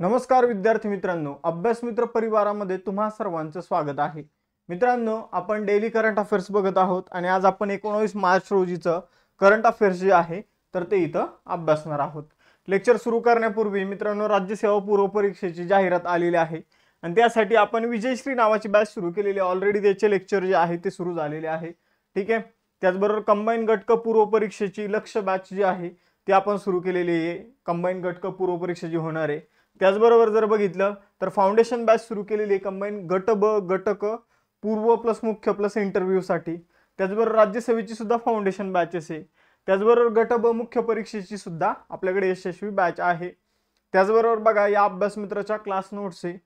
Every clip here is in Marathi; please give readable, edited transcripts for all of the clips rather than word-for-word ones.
नमस्कार विद्यार्थी मित्रांनो, अभ्यास मित्र परिवारामध्ये तुम्हा सर्वांचं स्वागत आहे. मित्रांनो, आपण डेली करंट अफेअर्स बघत आहोत आणि आज आपण 19 मार्च रोजीचं करंट अफेअर्स जे आहे तर ते इथं अभ्यासणार आहोत. लेक्चर सुरू करण्यापूर्वी मित्रांनो, राज्यसेवा पूर्व परीक्षेची जाहिरात आलेली आहे आणि त्यासाठी आपण विजयश्री नावाची बॅच सुरू केलेली आहे. ऑलरेडी त्याचे लेक्चर जे आहे ते सुरू झालेले आहे. ठीक आहे. त्याचबरोबर कंबाईन गटक पूर्व परीक्षेची लक्ष्य बॅच जी आहे ती आपण सुरू केलेली आहे. कंबाईन गटक पूर्व परीक्षा जी होणार आहे. त्याचबरोबर जर बघितलं तर फाउंडेशन बॅच सुरू केलेली आहे कंबाईन गट ब गटक पूर्व प्लस मुख्य प्लस इंटरव्ह्यूसाठी. त्याचबरोबर राज्यसेवेची सुद्धा फाउंडेशन बॅचेस आहे. त्याचबरोबर गट ब मुख्य परीक्षेची सुद्धा आपल्याकडे यशस्वी बॅच आहे. त्याचबरोबर बघा, या अभ्यास मित्राच्या क्लास नोट्स आहे.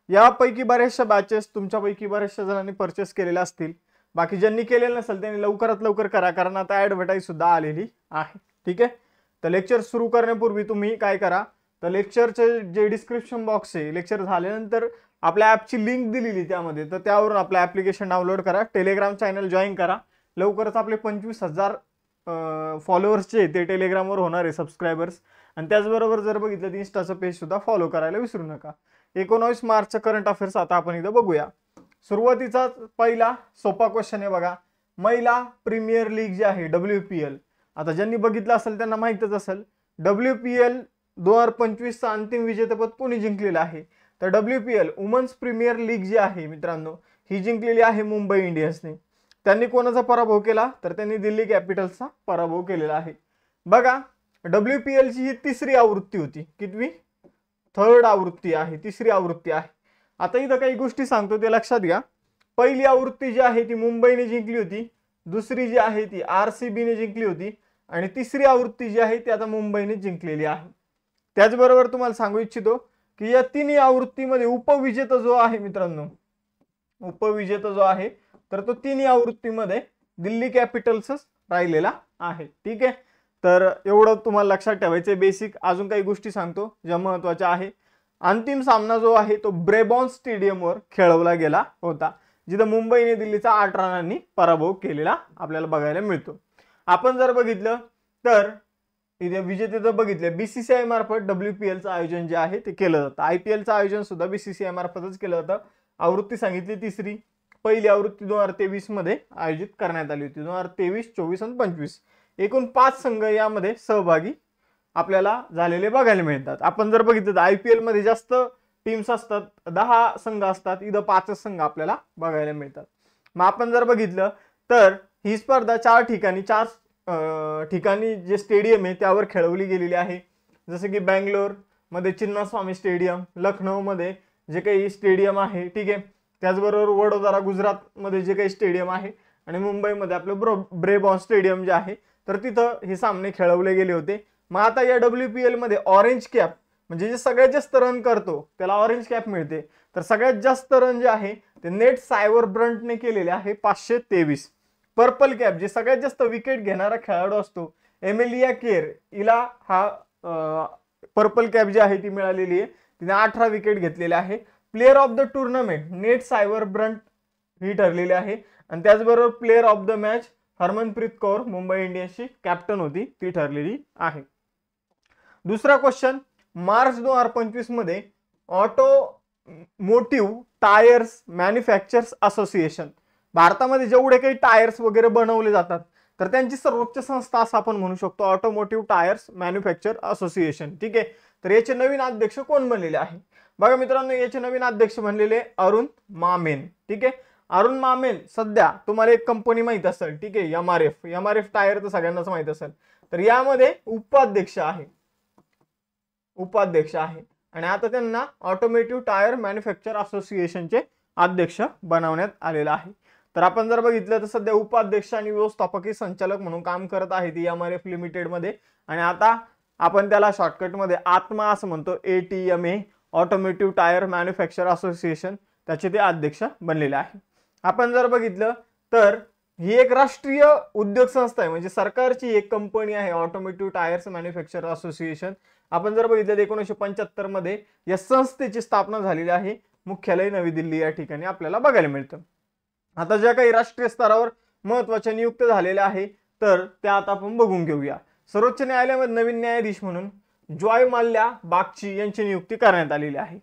यापैकी बऱ्याचशा बॅचेस तुमच्यापैकी बऱ्याचशा जणांनी परचेस केलेल्या असतील. बाकी ज्यांनी केलेलं नसेल त्यांनी लवकरात लवकर करा, कारण आता ॲडव्हर्टाईज सुद्धा आलेली आहे. ठीक आहे. तर लेक्चर सुरू करण्यापूर्वी तुम्ही काय करा, तर लेक्चरचे जे डिस्क्रिप्शन बॉक्स आहे, लेक्चर झाल्यानंतर आपल्या ॲपची लिंक दिलेली त्यामध्ये, तर त्यावरून आपलं ॲप्लिकेशन डाउनलोड करा, टेलिग्राम चॅनल जॉईन करा. लवकरच आपले 25,000 फॉलोअर्सचे ते टेलिग्रामवर होणार आहे सबस्क्रायबर्स. आणि त्याचबरोबर जर बघितलं तर इंस्टाचं पेज सुद्धा फॉलो करायला विसरू नका. 19 मार्चचं करंट अफेअर्स आता आपण इथं बघूया. सुरुवातीचा पहिला सोपा क्वेश्चन आहे बघा, महिला प्रीमियर लीग जी आहे WPL. आता ज्यांनी बघितलं असेल त्यांना माहीतच असेल, WPL 2025चं अंतिम विजेतेपद कोणी जिंकलेलं आहे, तर WPL वुमन्स प्रीमियर लीग जी आहे मित्रांनो ही जिंकलेली आहे मुंबई इंडियन्सने. त्यांनी कोणाचा पराभव केला, तर त्यांनी दिल्ली कॅपिटल्सचा पराभव केलेला आहे. बघा, WPL ची ही तिसरी आवृत्ती होती. कितवी? थर्ड आवृत्ती आहे, तिसरी आवृत्ती आहे. आता इथं काही गोष्टी सांगतो ते लक्षात घ्या. पहिली आवृत्ती जी आहे ती मुंबईने जिंकली होती, दुसरी जी आहे ती RCB ने जिंकली होती आणि तिसरी आवृत्ती जी आहे ती आता मुंबईने जिंकलेली आहे. त्याचबरोबर तुम्हाला सांगू इच्छितो की या तिन्ही आवृत्तीमध्ये उपविजेता जो आहे मित्रांनो, उपविजेता जो आहे तर तो तिन्ही आवृत्तीमध्ये दिल्ली कॅपिटल्सच राहिलेला आहे. ठीक आहे. तर एवढं तुम्हाला लक्षात ठेवायचं बेसिक. अजून काही गोष्टी सांगतो ज्या महत्त्वाच्या आहे. अंतिम सामना जो आहे तो ब्रेबॉर्न स्टेडियमवर खेळवला गेला होता, जिथं मुंबईने दिल्लीचा 8 रनांनी पराभव केलेला आपल्याला बघायला मिळतो. आपण जर बघितलं तर इथे विजेते बघितले BCCI मार्फत WPLचं आयोजन जे आहे ते केलं जातं. IPLचं आयोजन सुद्धा BCCI मार्फतच केलं जातं. आवृत्ती सांगितली तिसरी. पहिली आवृत्ती 2023 मध्ये आयोजित करण्यात आली होती. 2023, 24 आणि 25 एकूण 5 संघ यामध्ये सहभागी आपल्याला झालेले बघायला मिळतात. आपण जर बघितलं तर IPL मध्ये जास्त टीम्स असतात, 10 संघ असतात, इथं 5 संघ आपल्याला बघायला मिळतात. मग आपण जर बघितलं तर ही स्पर्धा 4 ठिकाणी जे स्टेडियम आहे त्यावर खेळवली गेलेली आहे. जसं की बँगलोर मध्ये चिन्नास्वामी स्टेडियम, लखनौ मध्ये जे काही स्टेडियम आहे, ठीक आहे, त्याचबरोबर वडोदरा गुजरात मध्ये जे काही स्टेडियम आहे आणि मुंबईमध्ये आपलं ब्रेबॉर्न स्टेडियम जे आहे तर तिथं हे सामने खेळवले गेले होते. मग आता या WPL मध्ये ऑरेंज कॅप म्हणजे जे सगळ्यात जास्त रन करतो त्याला ऑरेंज कॅप मिळते. तर सगळ्यात जास्त रन जे आहे ते नेट सायवर ब्रंटने केलेले आहे 523. पर्पल कॅप जे सगळ्यात जास्त विकेट घेणारा खेळाडू असतो एमिलिया केर, हिला हा पर्पल कॅप जी आहे ती मिळालेली आहे. तिने 18 विकेट घेतलेले आहे. Player of the tournament Nat Sciver Brunt ही ठरलेली आहे. आणि त्याचबरोबर player of the match Harmanpreet Kaur Mumbai इंडियन्सची कॅप्टन होती, ती ठरलेली आहे. दुसरा क्वेश्चन, मार्च 2025 मध्ये ऑटोमोटिव्ह टायर्स मॅन्युफॅक्चरर्स असोसिएशन, भारतामध्ये जेवढे काही टायर्स वगैरे बनवले जातात तर त्यांची सर्वोच्च संस्था असं आपण म्हणू शकतो, ऑटोमोटिव्ह टायर्स मॅन्युफॅक्चर असोसिएशन. ठीक आहे. तर याचे नवीन अध्यक्ष कोण बनलेले आहे? बघा मित्रांनो, याचे नवीन अध्यक्ष बनलेले अरुण मामेन. ठीक आहे. अरुण मामेन सध्या तुम्हाला एक कंपनी माहित असेल, ठीक आहे, MRF टायर तर सगळ्यांनाच माहित असेल. तर यामध्ये उपाध्यक्ष आहे आणि आता त्यांना ऑटोमोटिव्ह टायर मॅन्युफॅक्चर असोसिएशनचे अध्यक्ष बनवण्यात आलेला आहे. तर आपण जर बघितलं तर सध्या उपाध्यक्ष आणि व्यवस्थापकीय संचालक म्हणून काम करत आहे ती MRF लिमिटेड मध्ये. आणि आता आपण त्याला शॉर्टकटमध्ये आत्मा असं म्हणतो, ATMA automotive tyre manufacture association, त्याचे ते अध्यक्ष बनलेले आहे. आपण जर बघितलं तर ही एक राष्ट्रीय उद्योग संस्था आहे, म्हणजे सरकारची एक कंपनी आहे ऑटोमोटिव्ह टायर्स मॅन्युफॅक्चर असोसिएशन. आपण जर बघितलं 1975 मध्ये या संस्थेची स्थापना झालेली आहे. मुख्यालय नवी दिल्ली या ठिकाणी आपल्याला बघायला मिळतं. आता ज्या काही राष्ट्रीय स्तरावर महत्त्वाच्या नियुक्त झालेल्या आहे तर त्या आता आपण बघून घेऊया. सर्वोच्च न्यायालयामध्ये नवीन न्यायाधीश म्हणून जॉय माल्या बागची यांची नियुक्ती करण्यात आलेली आहे.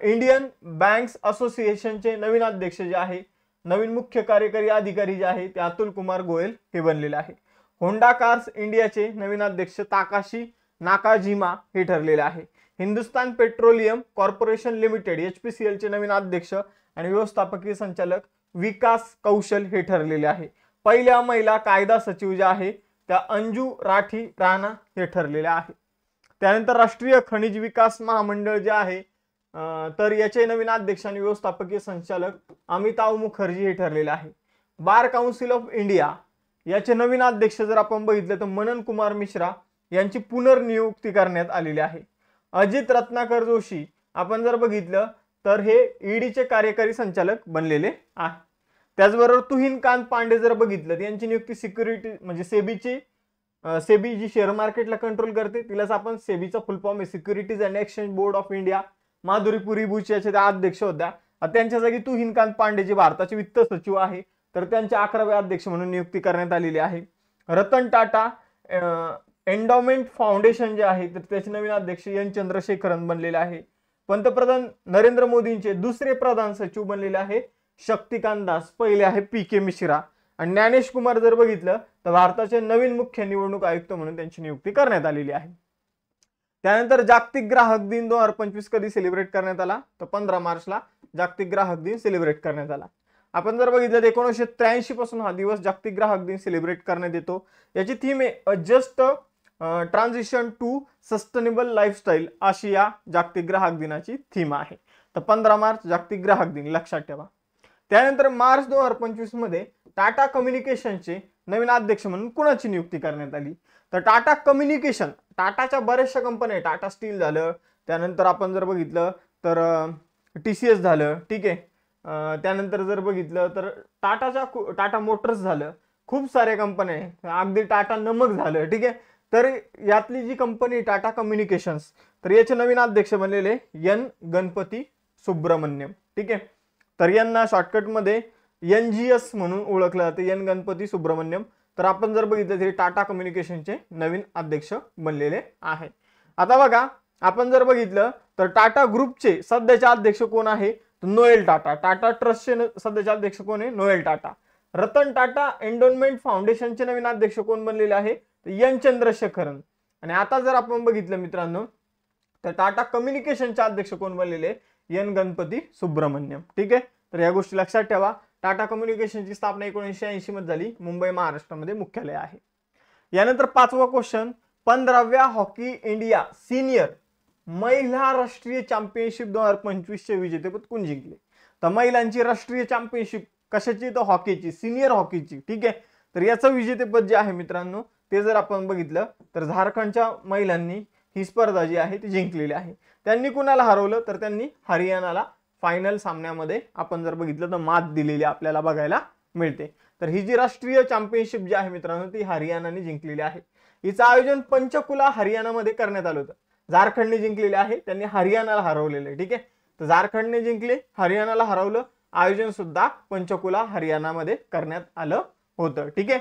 इंडियन बँक्स असोसिएशनचे नवीन अध्यक्ष जे आहे, नवीन मुख्य कार्यकारी अधिकारी जे आहे ते अतुल कुमार गोयल हे बनलेले आहे. होंडा कार्स इंडियाचे नवीन अध्यक्ष ताकाशी नाकाजिमा हे ठरलेले आहे. Hindustan petroleum corporation limited HPCL चे नवीन अध्यक्ष आणि व्यवस्थापकीय संचालक विकास कौशल हे ठरलेले आहे. पहिल्या महिला कायदा सचिव ज्या आहे त्या अंजू राठी राणा हे ठरलेले आहे. त्यानंतर राष्ट्रीय खनिज विकास महामंडळ जे आहे तर याचे नवीन अध्यक्ष आणि व्यवस्थापकीय संचालक अमिताभ मुखर्जी हे ठरलेले आहे. बार काउन्सिल ऑफ इंडिया याचे नवीन अध्यक्ष जर आपण बघितलं तर मनन कुमार मिश्रा यांची पुनर्नियुक्ती करण्यात आलेली आहे. अजित रत्नाकर जोशी आपण जर बघितलं तर हे ईडीचे कार्यकारी संचालक बनलेले आहे. त्याचबरोबर तुहिनकांत पांडे जर बघितलं यांची नियुक्ती सिक्युरिटी म्हणजे सेबी जी शेअर मार्केटला कंट्रोल करते तिलाच आपण सेबीचा फुल फॉर्म आहे securities and exchange board of India. Madhuri Puri Buch याचे त्या अध्यक्ष होत्या. त्यांच्या जागी तुहिनकांत पांडे जे भारताचे वित्त सचिव आहे तर त्यांच्या 11वे अध्यक्ष म्हणून नियुक्ती करण्यात आलेली आहे. रतन टाटा एंडोमेंट फाउंडेशन जे आहे तर त्याचे नवीन अध्यक्ष एन चंद्रशेखरन बनलेले आहे. पंतप्रधान नरेंद्र मोदींचे दुसरे प्रधान सचिव बनलेले आहे शक्तिकांत दास, पहिले आहे PK मिश्रा. आणि ज्ञानेश कुमार जर बघितलं तर भारताचे नवीन मुख्य निवडणूक आयुक्त म्हणून त्यांची नियुक्ती करण्यात आलेली आहे. त्यानंतर जागतिक ग्राहक दिन 2025 कधी सेलिब्रेट करण्यात आला तर 15 मार्चला जागतिक ग्राहक दिन सेलिब्रेट करण्यात आला. आपण जर बघितलं 1983 पासून हा दिवस जागतिक ग्राहक दिन सेलिब्रेट करण्यात येतो. याची थीम आहे a just transition to sustainable lifestyle अशी या जागतिक ग्राहक दिनाची थीम आहे. तर 15 मार्च जागतिक ग्राहक दिन लक्षात ठेवा. त्यानंतर मार्च 2025 मध्ये टाटा कम्युनिकेशनचे नवीन अध्यक्ष म्हणून कुणाची नियुक्ती करण्यात आली तर टाटा कम्युनिकेशन, टाटाच्या बऱ्याचशा कंपन्या, टाटा स्टील झालं, त्यानंतर आपण जर बघितलं तर TCS झालं, ठीक आहे. त्यानंतर जर बघितलं तर टाटा मोटर्स झालं, खूप साऱ्या कंपन्या आहेत, अगदी टाटा नमक झालं, ठीक आहे. तर यातली जी कंपनी टाटा कम्युनिकेशन्स तर याचे नवीन अध्यक्ष बनलेले एन गणपती सुब्रमण्यम, ठीक आहे. तर यांना शॉर्टकटमध्ये NGS म्हणून ओळखलं जातं, एन गणपती सुब्रमण्यम. तर आपण जर बघितलं तरी टाटा कम्युनिकेशनचे नवीन अध्यक्ष बनलेले आहे. आता बघा आपण जर बघितलं तर टाटा ग्रुपचे सध्याचे अध्यक्ष कोण आहे तर नोएल टाटा. टाटा ट्रस्टचे सध्याचे अध्यक्ष कोण आहे नोएल टाटा. रतन टाटा एंडोमेंट फाउंडेशनचे नवीन अध्यक्ष कोण बनलेले आहे तर एन चंद्रशेखरन. आणि आता जर आपण बघितलं मित्रांनो तर टाटा कम्युनिकेशनचे अध्यक्ष कोण बनलेले एन गणपती सुब्रमण्यम, ठीक आहे. तर या गोष्टी लक्षात ठेवा. टाटा कम्युनिकेशनची स्थापना 1980 मध्ये झाली, मुंबई महाराष्ट्रामध्ये मुख्यालय आहे. यानंतर 5वा क्वेश्चन, 15व्या हॉकी इंडिया सिनियर महिला राष्ट्रीय चॅम्पियनशिप 2025 चे विजेतेपद कोण जिंकले तर महिलांची राष्ट्रीय चॅम्पियनशिप कशाची तर हॉकीची, सिनियर हॉकीची, ठीक आहे. तर याचं विजेतेपद जे आहे मित्रांनो ते जर आपण बघितलं तर झारखंडच्या महिलांनी ही स्पर्धा जी आहे ती जिंकलेली आहे. त्यांनी कुणाला हरवलं तर त्यांनी हरियाणाला फायनल सामन्यामध्ये आपण जर बघितलं तर मात दिलेली आपल्याला बघायला मिळते. तर ही जी राष्ट्रीय चॅम्पियनशिप जी आहे मित्रांनो ती हरियाणाने जिंकलेली आहे. हिचं आयोजन पंचकुला हरियाणामध्ये करण्यात आलं होतं. झारखंडने जिंकलेले आहे, त्यांनी हरियाणाला हरवलेले, ठीक आहे. तर झारखंडने जिंकले, हरियाणाला हरवलं, आयोजन सुद्धा पंचकुला हरियाणामध्ये करण्यात आलं होतं, ठीक आहे.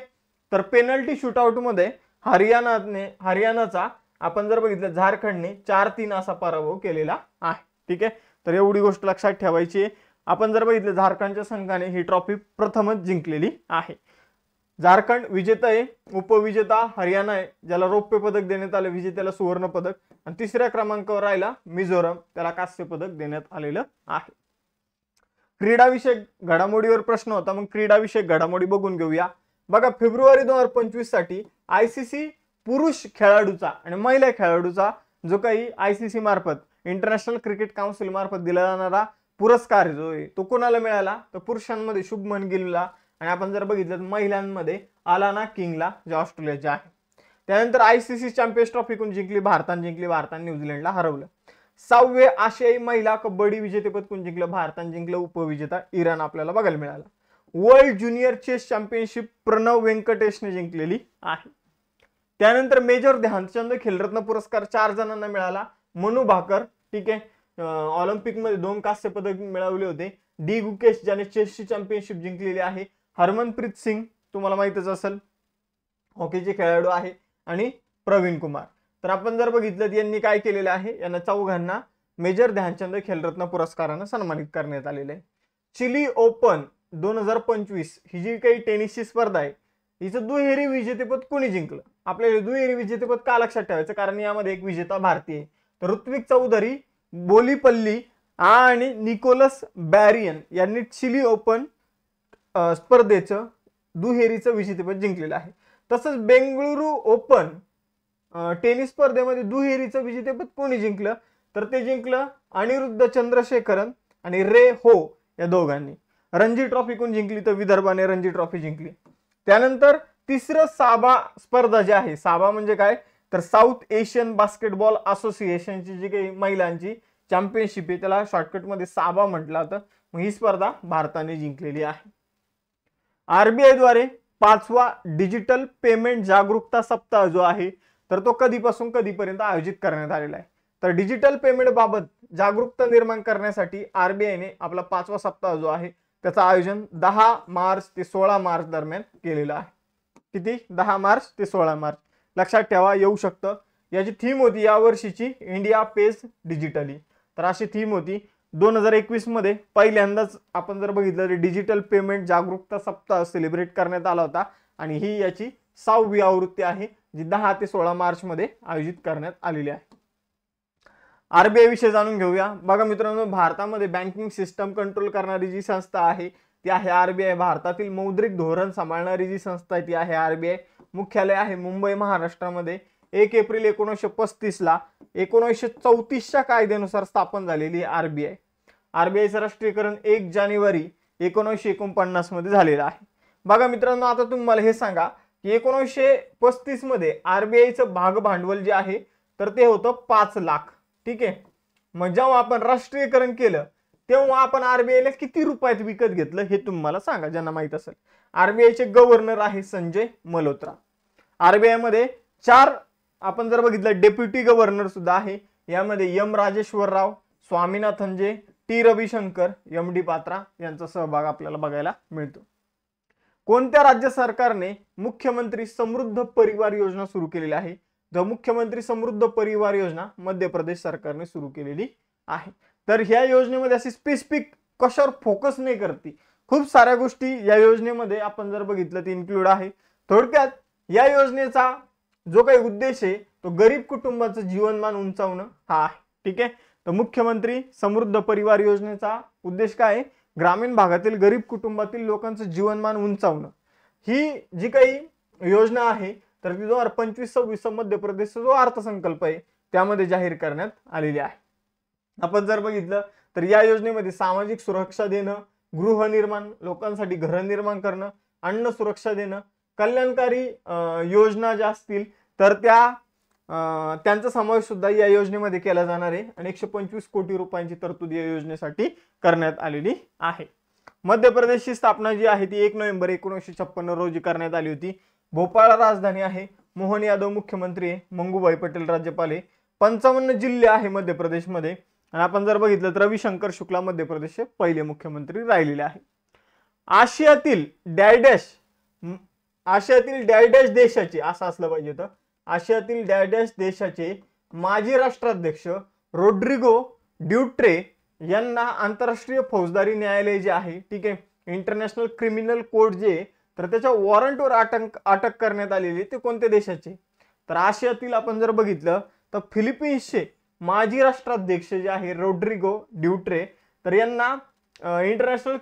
तर पेनल्टी शूटआउट मध्ये हरियाणाचा आपण जर बघितलं झारखंडने 4-3 असा पराभव केलेला आहे, ठीक आहे. तर एवढी गोष्ट लक्षात ठेवायची आहे. आपण जर बघितलं झारखंडच्या संघाने ही ट्रॉफी प्रथमच जिंकलेली आहे. झारखंड विजेता आहे, उपविजेता हरियाणा आहे ज्याला रौप्य पदक देण्यात आलं, विजेत्याला सुवर्ण पदक, आणि तिसऱ्या क्रमांकावर राहिला मिझोरम, त्याला कांस्य पदक देण्यात आलेलं आहे. क्रीडाविषयक घडामोडीवर प्रश्न होता, मग क्रीडाविषयक घडामोडी बघून घेऊया. बघा फेब्रुवारी 2025 साठी ICC पुरुष खेळाडूचा आणि महिला खेळाडूचा जो काही ICC मार्फत इंटरनॅशनल क्रिकेट काउन्सिल मार्फत दिला जाणारा पुरस्कार जो आहे तो कोणाला मिळाला तर पुरुषांमध्ये शुभमन गिलला, आणि आपण जर बघितलं तर महिलांमध्ये अलाना किंगला जे ऑस्ट्रेलियाचे आहे. त्यानंतर ICC चॅम्पियन्स ट्रॉफी कोण जिंकली, भारताने जिंकली, भारताने न्यूझीलंडला हरवलं. 6वे आशियाई महिला कबड्डी विजेतेपद कोण जिंकलं, भारताने जिंकलं, उपविजेता इराण आपल्याला बघायला मिळाला. World junior chess championship Pranav व्यंकटेशने जिंकलेली आहे. त्यानंतर मेजर ध्यानचंद खेलरत्न पुरस्कार 4 जणांना मिळाला. मनू भाकर, ठीक आहे, ऑलिम्पिक मध्ये 2 कांस्य पदक मिळवले होते. डी गुकेश ज्याने चेसची चॅम्पियनशिप जिंकलेली आहे. हरमनप्रीत सिंग तुम्हाला माहितच असेल हॉकीचे खेळाडू आहे, आणि प्रवीण कुमार. तर आपण जर बघितलं यांनी काय केलेलं आहे, यांना चौघांना मेजर ध्यानचंद खेलरत्न पुरस्कारानं सन्मानित करण्यात आलेले आहे. चिली ओपन 2025 ही जी काही टेनिसची स्पर्धा आहे, हिचं दुहेरी विजेतेपद कोणी जिंकलं? आपल्याला दुहेरी विजेतेपद का लक्षात ठेवायचं, कारण यामध्ये एक विजेता भारतीय आहे. तर ऋत्विक चौधरी, बोलीपल्ली आणि निकोलस बॅरियन यांनी चिली ओपन स्पर्धेचं दुहेरीचं विजेतेपद जिंकलेलं आहे. तसंच बेंगळुरू ओपन टेनिस स्पर्धेमध्ये दुहेरीचं विजेतेपद कोणी जिंकलं? तर ते जिंकलं अनिरुद्ध चंद्रशेखरन आणि रे हो या दोघांनी. रणजी ट्रॉफी कोण जिंकली? तर विदर्भाने रणजी ट्रॉफी जिंकली. त्यानंतर तिसरं साबा स्पर्धा जी आहे, साबा म्हणजे काय तर साऊथ एशियन बास्केटबॉल असोसिएशनची जी काही महिलांची चॅम्पियनशिप आहे, त्याला शॉर्टकटमध्ये साबा म्हटलं जातं. मग ही स्पर्धा भारताने जिंकलेली आहे. आरबीआय द्वारे 5वा डिजिटल पेमेंट जागरूकता सप्ताह जो आहे, तर तो कधीपासून कधीपर्यंत आयोजित करण्यात आलेला आहे? तर डिजिटल पेमेंट बाबत जागरूकता निर्माण करण्यासाठी आरबीआयने आपला 5वा सप्ताह जो आहे त्याचं आयोजन 10 मार्च ते 16 मार्च दरम्यान केलेलं आहे. किती? 10 मार्च ते 16 मार्च. लक्षात ठेवा, येऊ शकतं. याची थीम होती या वर्षीची इंडिया पेज डिजिटली. तर अशी थीम होती. 2021 मध्ये पहिल्यांदाच आपण जर बघितलं तर डिजिटल पेमेंट जागरूकता सप्ताह सेलिब्रेट करण्यात आला होता आणि ही याची 6वी आवृत्ती आहे, जी 10 ते 16 मार्च मध्ये आयोजित करण्यात आलेली आहे. आरबीआय विषय जाणून घेऊया. बघा मित्रांनो, भारतामध्ये बँकिंग सिस्टम कंट्रोल करणारी जी संस्था आहे ती आहे आरबीआय. भारतातील मौद्रिक धोरण सांभाळणारी जी संस्था आहे ती आहे आरबीआय. मुख्यालय आहे मुंबई महाराष्ट्रामध्ये. 1 एप्रिल 1935 ला 1934च्या कायद्यानुसार स्थापन झालेली आरबीआय. आरबीआयचं राष्ट्रीयकरण 1 जानेवारी 1949 मध्ये झालेलं आहे. बघा मित्रांनो, आता तुम्हाला हे सांगा की 1935 मध्ये आरबीआयचं भाग भांडवल जे आहे तर ते होतं 5 लाख. ठीक आहे. मग जेव्हा आपण राष्ट्रीयकरण केलं तेव्हा आपण आरबीआयला किती रुपयात विकत घेतलं हे तुम्हाला सांगा, ज्यांना माहित असेल. आरबीआयचे गव्हर्नर आहे संजय मल्होत्रा. आरबीआय मध्ये 4 आपण जर बघितलं डेप्युटी गव्हर्नर सुद्धा आहे. यामध्ये M Rajeshwar Rao, Swaminathan J, T Ravishankar, M D Patra यांचा सहभाग आपल्याला बघायला मिळतो. कोणत्या राज्य सरकारने मुख्यमंत्री समृद्ध परिवार योजना सुरू केलेली आहे? तर मुख्यमंत्री समृद्ध परिवार योजना मध्य प्रदेश सरकारने सुरू केलेली आहे. तर ह्या योजनेमध्ये अशी स्पेसिफिक कशावर फोकस नाही करते, खूप साऱ्या गोष्टी या योजनेमध्ये आपण जर बघितलं ते इन्क्लूड आहे. थोडक्यात या योजनेचा जो काही उद्देश आहे तो गरीब कुटुंबाचं जीवनमान उंचावणं हा आहे. ठीक आहे. तर मुख्यमंत्री समृद्ध परिवार योजनेचा उद्देश काय आहे? ग्रामीण भागातील गरीब कुटुंबातील लोकांचं जीवनमान उंचावणं. ही जी काही योजना आहे तर ती 2025-26 मध्य प्रदेशचा जो अर्थसंकल्प आहे त्यामध्ये जाहीर करण्यात आलेली आहे. आपण जर बघितलं तर या योजनेमध्ये सामाजिक सुरक्षा देणं, गृहनिर्माण, लोकांसाठी घर निर्माण करणं, अन्न सुरक्षा देणं, कल्याणकारी योजना ज्या असतील तर त्यांचा समावेश सुद्धा या योजनेमध्ये केला जाणार आहे आणि 125 कोटी रुपयांची तरतूद या योजनेसाठी करण्यात आलेली आहे. मध्य प्रदेशची स्थापना जी आहे ती 1 नोव्हेंबर 1956 रोजी करण्यात आली होती. भोपाळ राजधानी आहे. मोहन यादव मुख्यमंत्री आहे. मंगूभाई पटेल राज्यपाल आहे. 55 जिल्हे आहे मध्य प्रदेशमध्ये आणि आपण जर बघितलं तर रविशंकर शुक्ला मध्य प्रदेशचे पहिले मुख्यमंत्री राहिलेले आहे. आशियातील डॅश देशाचे असं असलं पाहिजे तर आशियातील डॅश देशाचे माजी राष्ट्राध्यक्ष रोड्रिगो ड्युट्रे यांना आंतरराष्ट्रीय फौजदारी न्यायालय जे आहे, ठीक आहे, इंटरनॅशनल क्रिमिनल कोर्ट जे तर त्याच्या वॉरंटवर अटक करण्यात आलेली. ते कोणत्या देशाचे? तर आशियातील आपण जर बघितलं तर फिलिपिन्सचे माजी राष्ट्राध्यक्ष जे आहे रोड्रिगो ड्युट्रे तर यांना इंटरनॅशनल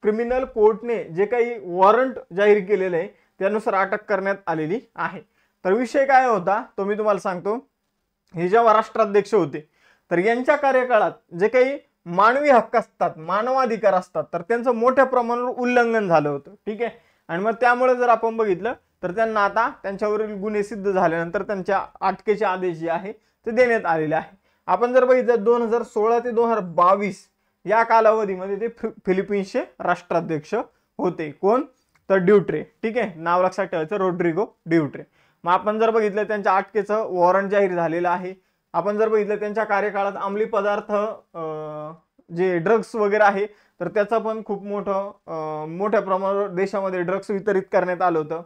क्रिमिनल कोर्टने जे काही वॉरंट जाहीर केलेलं आहे त्यानुसार अटक करण्यात आलेली आहे. तर विषय काय होता तो मी तुम्हाला सांगतो. हे जेव्हा राष्ट्राध्यक्ष होते तर यांच्या कार्यकाळात जे काही मानवी हक्क असतात, मानवाधिकार असतात तर त्यांचं मोठ्या प्रमाणावर उल्लंघन झालं होतं. ठीक आहे. आणि मग त्यामुळे जर आपण बघितलं तर त्यांना आता त्यांच्यावरील गुन्हे सिद्ध झाल्यानंतर त्यांच्या अटकेचे आदेश जे आहे ते देण्यात आलेले आहे. आपण जर बघितलं 2016 ते 2022 या कालावधीमध्ये ते फिलिपिन्सचे राष्ट्राध्यक्ष होते. कोण? तर ड्युट्रे. ठीक आहे. नाव लक्षात ठेवायचं, रोड्रिगो ड्युट्रे. मग आपण जर बघितलं त्यांच्या अटकेचं वॉरंट जाहीर झालेलं आहे. आपण जर बघितलं त्यांच्या कार्यकाळात अंमली पदार्थ जे ड्रग्स वगैरे आहे तर त्याचा पण खूप मोठ्या प्रमाणावर देशामध्ये ड्रग्स वितरित करण्यात आलं होतं.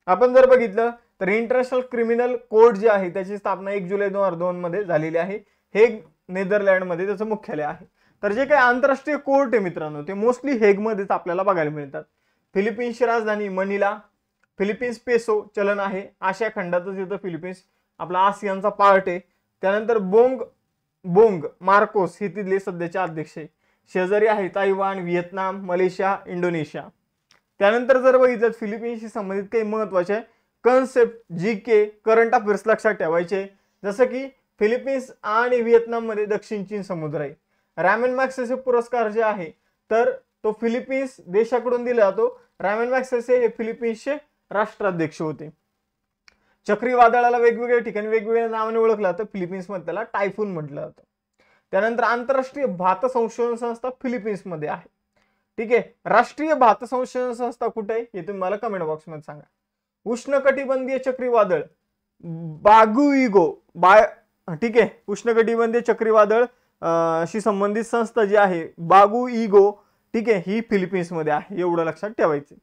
आपण जर बघितलं तर इंटरनॅशनल क्रिमिनल कोर्ट जे आहे त्याची स्थापना 1 जुलै 2002 मध्ये झालेली आहे. हेग नेदरलँडमध्ये त्याचं मुख्यालय आहे. तर जे काही आंतरराष्ट्रीय कोर्ट आहे मित्रांनो ते मोस्टली हेगमध्येच आपल्याला बघायला मिळतात. फिलिपिन्सची राजधानी मनिला. फिलिपिन्स पेसो चलन आहे. आशिया खंडातच येतं फिलिपिन्स, आपला आसियानचा पार्ट आहे. त्यानंतर बोंग मार्कोस हे तिथले सध्याचे अध्यक्ष आहे. शेजारी आहे ताइवान, व्हिएतनाम, मलेशिया, इंडोनेशिया. त्यानंतर जर बघितलं फिलिपिन्सशी संबंधित काही महत्त्वाचे कन्सेप्ट जी के करंट अफेअर्स लक्षात ठेवायचे, जसं की फिलिपिन्स आणि व्हिएतनाम मध्ये दक्षिण चीन समुद्र आहे. रॅमन मॅग्सेसे पुरस्कार जे आहे तर तो फिलिपिन्स देशाकडून दिला जातो. रॅमन मॅग्सेसे हे फिलिपिन्सचे राष्ट्राध्यक्ष होते. चक्रीवादळाला वेगवेगळ्या ठिकाणी वेगवेगळ्या नावाने ओळखलं जातं. फिलिपिन्स मध्ये त्याला टायफून म्हटलं जातं. त्यानंतर आंतरराष्ट्रीय भात संशोधन संस्था फिलिपिन्स मध्ये आहे. ठीक आहे. राष्ट्रीय भात संशोधन संस्था कुठे आहे हे तुम्ही मला कमेंट बॉक्स मध्ये सांगा. उष्णकटिबंधीय चक्रीवादळ बागुइगो ठीक आहे, उष्णकटिबंधीय चक्रीवादळ शी संबंधित संस्था जी आहे बागुइगो, ठीक आहे, ही फिलिपिन्स मध्ये आहे. एवढं लक्षात ठेवायचं.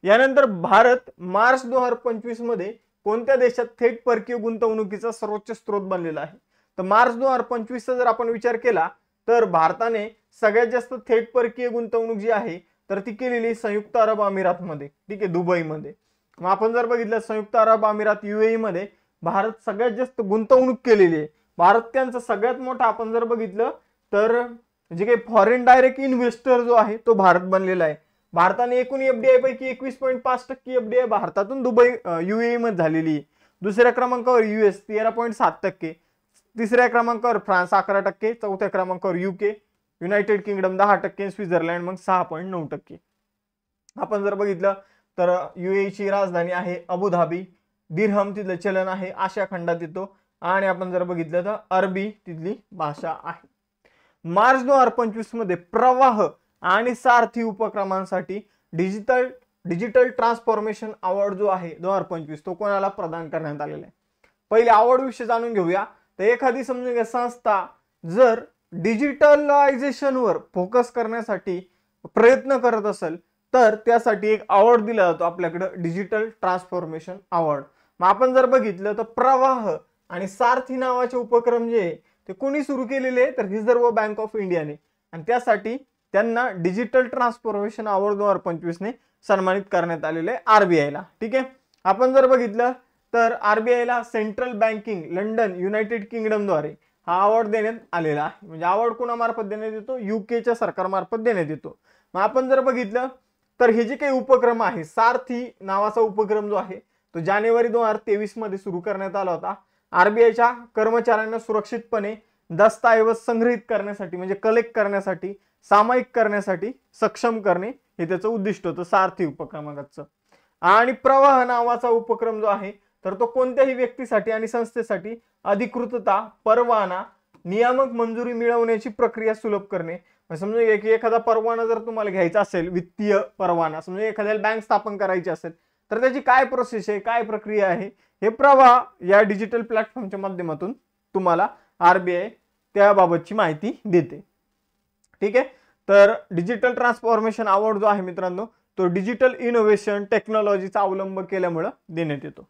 यानंतर भारत मार्च 2025 मध्ये कोणत्या देशात थेट परकीय गुंतवणुकीचा सर्वोच्च स्रोत बनलेला आहे? तर मार्च 2025 चा जर आपण विचार केला तर भारताने सगळ्यात जास्त थेट परकीय गुंतवणूक जी आहे तर ती केलेली संयुक्त अरब अमिरात मध्ये, ठीक आहे, दुबईमध्ये. मग आपण जर बघितलं संयुक्त अरब अमिरात UAE मध्ये भारत सगळ्यात जास्त गुंतवणूक केलेली आहे. भारत त्यांचा सगळ्यात मोठा आपण जर बघितलं तर जे काही फॉरेन डायरेक्ट इन्व्हेस्टर जो आहे तो भारत बनलेला आहे. भारताने एकूण FDI पैकी 21.5% FDI भारतातून दुबई UAE मध्ये झालेली आहे. दुसऱ्या क्रमांकावर US 13.7%, तिसऱ्या क्रमांकावर फ्रान्स 11%, चौथ्या क्रमांकावर UK, युनायटेड किंगडम 10%, स्वित्झर्लंड मग 6.9%. आपण जर बघितलं तर UAE ची राजधानी आहे अबुधाबी. दिरहम तिथलं चलन आहे, आशिया खंडात येतो. आणि आपण जर बघितलं तर अरबी तिथली भाषा आहे. मार्च 2025 मध्ये प्रवाह आणि सारथी उपक्रमांसाठी डिजिटल ट्रान्सफॉर्मेशन अवॉर्ड जो आहे 2025 तो कोणाला प्रदान करण्यात आलेला आहे? पहिले अवॉर्ड विषय जाणून घेऊया. तर एखादी समजून घ्या संस्था जर डिजिटलायझेशनवर फोकस करण्यासाठी प्रयत्न करत असेल तर त्यासाठी एक अवॉर्ड दिला जातो आपल्याकडे, डिजिटल ट्रान्सफॉर्मेशन अवॉर्ड. मग आपण जर बघितलं तर प्रवाह आणि सारथी नावाचे उपक्रम जे आहे ते कोणी सुरू केलेले तर रिझर्व्ह बँक ऑफ इंडियाने, आणि त्यासाठी त्यांना डिजिटल ट्रान्सफॉर्मेशन अवॉर्ड 2025 ने सन्मानित करण्यात आलेले RBI ला. ठीक आहे. आपण जर बघितलं तर RBI ला central banking London United kingdom द्वारे हा अवॉर्ड देण्यात आलेला आहे. म्हणजे अवॉर्ड कोणामार्फत देण्यात येतो? UKच्या सरकारमार्फत देण्यात येतो. मग आपण जर बघितलं तर हे जे काही उपक्रम आहे, सारथी नावाचा उपक्रम जो आहे तो जानेवारी 2023 मध्ये सुरू करण्यात आला होता. RBIच्या कर्मचाऱ्यांना सुरक्षितपणे दस्तऐवज संग्रहित करण्यासाठी म्हणजे कलेक्ट करण्यासाठी, सामायिक करण्यासाठी सक्षम करणे हे त्याचं उद्दिष्ट होतं सारथी उपक्रमाचं. आणि प्रवाह नावाचा उपक्रम जो आहे तर तो कोणत्याही व्यक्तीसाठी आणि संस्थेसाठी अधिकृतता, परवाना, नियामक मंजुरी मिळवण्याची प्रक्रिया सुलभ करणे. समजा की एखादा परवाना जर तुम्हाला घ्यायचा असेल, वित्तीय परवाना, समजा एखाद्याला बँक स्थापन करायची असेल तर त्याची काय प्रोसेस आहे, काय प्रक्रिया आहे, हे प्रवाह या डिजिटल प्लॅटफॉर्मच्या माध्यमातून तुम्हाला RBI त्याबाबतची माहिती देते. ठीक आहे. तर डिजिटल ट्रान्सफॉर्मेशन अवॉर्ड जो आहे मित्रांनो तो डिजिटल इनोव्हेशन टेक्नॉलॉजीचा अवलंब केल्यामुळे देण्यात येतो.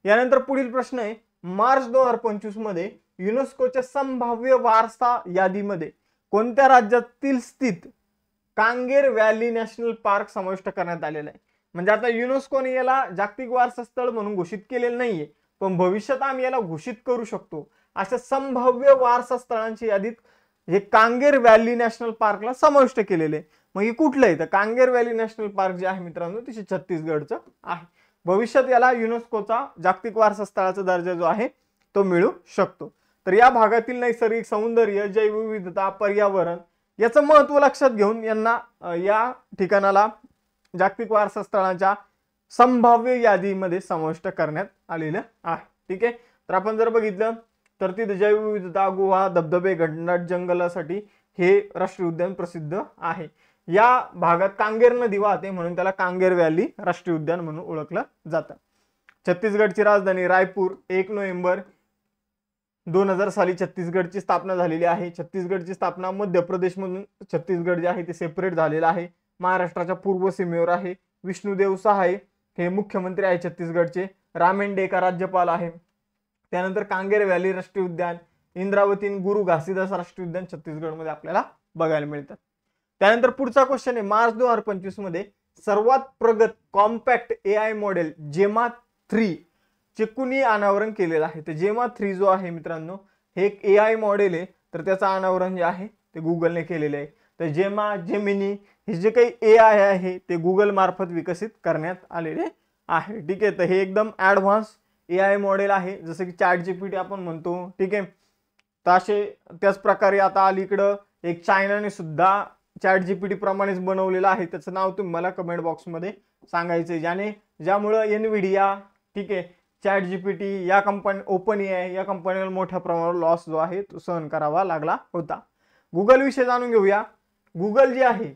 यानंतर पुढील प्रश्न आहे, मार्च 2025 मध्ये युनेस्कोच्या संभाव्य वारसा यादीमध्ये कोणत्या राज्यातील स्थित कांगेर व्हॅली नॅशनल पार्क समाविष्ट करण्यात आलेला आहे? म्हणजे आता युनेस्कोने याला जागतिक वारसा स्थळ म्हणून घोषित केलेलं नाहीये, पण भविष्यात आम्ही याला घोषित करू शकतो. अशा संभाव्य वारसा स्थळांची यादीत हे कांगेर व्हॅली नॅशनल पार्कला समाविष्ट केलेले. मग हे कुठलं आहे? तर कांगेर व्हॅली नॅशनल पार्क जे आहे मित्रांनो ते छत्तीसगडचं आहे. भविष्यात याला युनेस्कोचा जागतिक वारसा स्थळाचा दर्जा जो आहे तो मिळू शकतो. तर या भागातील नैसर्गिक सौंदर्य, जैवविविधता, पर्यावरण याचं महत्त्व लक्षात घेऊन यांना या ठिकाणाला जागतिक वारसा स्थळांच्या संभाव्य यादीमध्ये समाविष्ट करण्यात आलेलं आहे. ठीक आहे. तर आपण जर बघितलं तर तिथे जैवविविधता, गुहा, धबधबे, घनदाट जंगलासाठी हे राष्ट्रीय उद्यान प्रसिद्ध आहे. या भागात कांगेर नदी वाहते म्हणून त्याला कांगेर व्हॅली राष्ट्रीय उद्यान म्हणून ओळखलं जातं. छत्तीसगडची राजधानी रायपूर. 1 नोव्हेंबर 2000 साली छत्तीसगडची स्थापना झालेली आहे. छत्तीसगडची स्थापना मध्य प्रदेशमधून छत्तीसगड जे आहे ते सेपरेट झालेलं आहे. महाराष्ट्राच्या पूर्व सीमेवर आहे. विष्णुदेव सहाय हे मुख्यमंत्री आहे छत्तीसगडचे. रामेंडेका राज्यपाल आहे. त्यानंतर कांगेर व्हॅली राष्ट्रीय उद्यान, इंद्रावती गुरु घासीदास राष्ट्रीय उद्यान छत्तीसगडमध्ये आपल्याला बघायला मिळतात. त्यानंतर पुढचा क्वेश्चन आहे, मार्च 2025 मध्ये सर्वात प्रगत कॉम्पॅक्ट AI मॉडेल जेमा 3 चे कुणी अनावरण केलेलं आहे. तर जेमा 3 जो आहे मित्रांनो, हे एक AI मॉडेल आहे. तर त्याचं अनावरण जे आहे ते गुगलने केलेलं आहे. तर जेमा, जेमिनी हे जे काही AI आहे ते गुगल मार्फत विकसित करण्यात आलेले आहे. ठीक आहे. तर हे एकदम ॲडव्हान्स AI मॉडेल आहे, जसं की ChatGPT आपण म्हणतो. ठीक आहे. तर असे त्याच प्रकारे आता अलीकडं एक चायनाने सुद्धा ChatGPT प्रमाणेच बनवलेलं आहे. त्याचं नाव तुम्ही मला कमेंट बॉक्समध्ये सांगायचं, ज्यामुळं एनव्हिडिया, ठीक आहे, ChatGPT या कंपनी, OpenAI या कंपनीला मोठ्या प्रमाणावर लॉस जो आहे तो सहन करावा लागला होता. गुगल विषयी जाणून घेऊया. गुगल जी आहे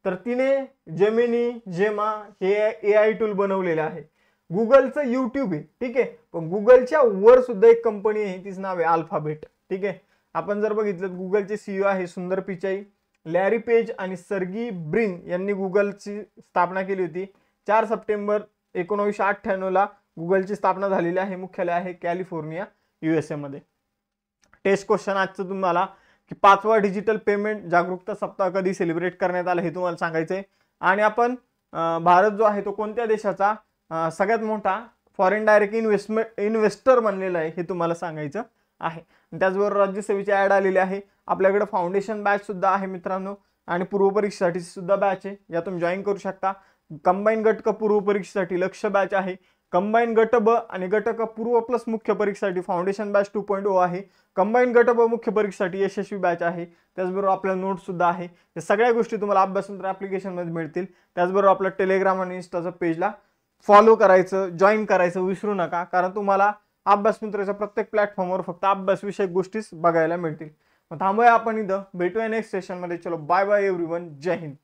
तर तिने जेमिनी, जेमा हे AI टूल बनवलेले आहे. गुगलचं YouTube आहे. ठीक आहे. पण गुगलच्या वर सुद्धा एक कंपनी आहे, तिचं नाव आहे अल्फाबेट. ठीक आहे. आपण जर बघितलं गुगलचे CEO आहे सुंदर पिचाई, लॅरी पेज आणि सर्गी ब्रिन यांनी गुगलची स्थापना केली होती. 4 सप्टेंबर 1998 ला गुगलची स्थापना झालेली आहे. मुख्यालय आहे कॅलिफोर्निया, USA मध्ये. टेस्ट क्वेश्चन आजचं तुम्हाला की 5वा डिजिटल पेमेंट जागरूकता सप्ताह कधी सेलिब्रेट करण्यात आला हे तुम्हाला सांगायचंय. आणि आपण भारत जो आहे तो कोणत्या देशाचा सगळ्यात मोठा फॉरेन डायरेक्ट इन्व्हेस्टर बनलेला आहे हे तुम्हाला सांगायचं आहे. त्याचबरोबर राज्यसेवेची ॲड आलेली आहे. आपल्याकडे फाउंडेशन बॅच सुद्धा आहे मित्रांनो, आणि पूर्व परीक्षेसाठी सुद्धा बॅच आहे, या तुम्ही जॉईन करू शकता. कंबाईन गट क पूर्व परीक्षेसाठी लक्ष बॅच आहे. कंबाईन गट ब आणि गट क पूर्व प्लस मुख्य परीक्षेसाठी फाउंडेशन बॅच 2.0 आहे. कंबाईन गट ब मुख्य परीक्षेसाठी यशस्वी बॅच आहे. त्याचबरोबर आपल्या नोट्स सुद्धा आहे. या सगळ्या गोष्टी तुम्हाला अभ्यासमित्र ॲप्लिकेशनमध्ये मिळतील. त्याचबरोबर आपल्या टेलिग्राम आणि इंस्टाच्या पेजला फॉलो करायचं, जॉईन करायचं विसरू नका, कारण तुम्हाला अभ्यासमित्राच्या प्रत्येक प्लॅटफॉर्मवर फक्त अभ्यासविषयक गोष्टीच बघायला मिळतील. मग थांबूया आपण इथं, भेटूया नेक्स्ट सेशनमध्ये. चलो बाय बाय एव्हरीवन, जय हिंद.